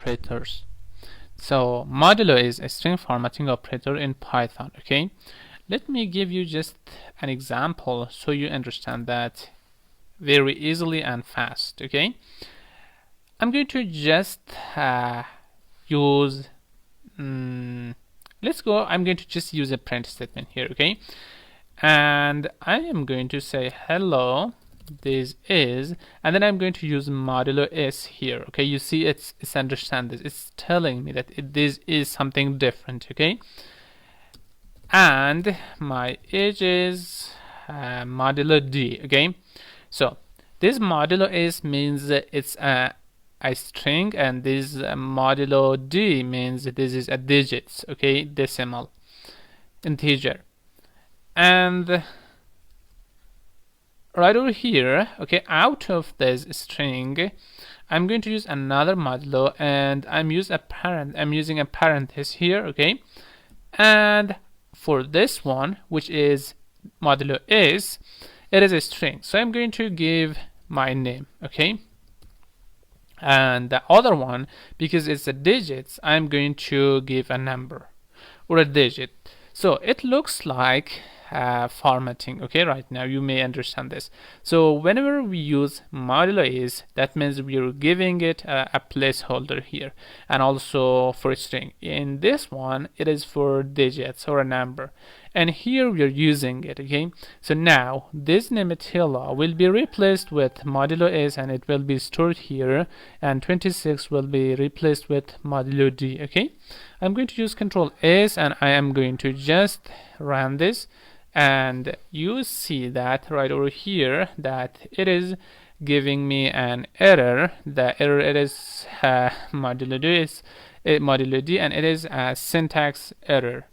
operators. So modulo is a string formatting operator in Python. Okay, let me give you just an example so you understand that very easily and fast. Okay, I'm going to just use let's go. I'm going to just use a print statement here. Okay, and I am going to say hello, this is, and then I'm going to use modulo s here. Okay, you see it's understand this, it's telling me that this is something different. Okay, and my age is modulo d. Okay, so this modulo s means it's a string, and this modulo d means this is a digits. Okay, decimal integer. And right over here, okay, out of this string, I'm going to use another modulo, and I'm using a parenthesis here. Okay, and for this one, which is modulo is, it is a string, so I'm going to give my name. Okay, and the other one, because it's a digits, I'm going to give a number or a digit. So it looks like formatting. Okay, right now you may understand this. So whenever we use modulo is, that means we're giving it a placeholder here, and also for a string. In this one, it is for digits or a number, and here we are using it. Okay, so now this nemetilla will be replaced with modulo is, and it will be stored here, and 26 will be replaced with modulo d. Okay, I'm going to use Control S, and I am going to just run this, and you see that right over here that it is giving me an error. The error, it is modulo d, and it is a syntax error.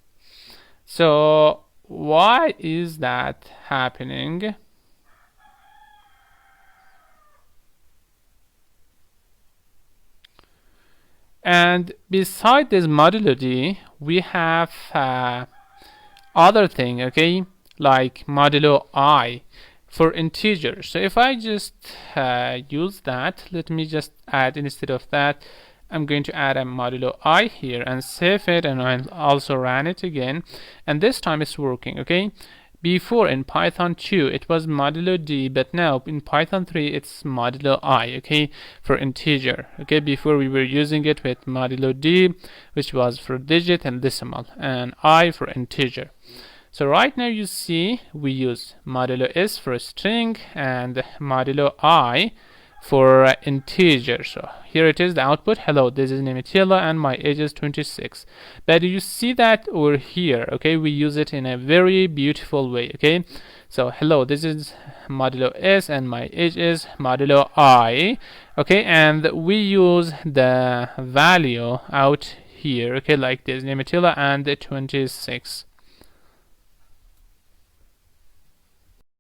So why is that happening? And beside this modulo d, we have other thing. Okay, like modulo I for integers. So if I just use that, let me just add, instead of that, I'm going to add a modulo I here and save it, and I'll also run it again, and this time it's working. Okay, before in Python 2 it was modulo d, but now in Python 3 it's modulo I. Okay, for integer. Okay, before we were using it with modulo d, which was for digit and decimal, and I for integer. So right now you see we use modulo s for a string and modulo I for integer. So here it is, the output. Hello, this is nemetilla and my age is 26. But you see that over here, okay, we use it in a very beautiful way. Okay, so hello, this is modulo s and my age is modulo I. Okay, and we use the value out here, okay, like this, nemetilla and the 26.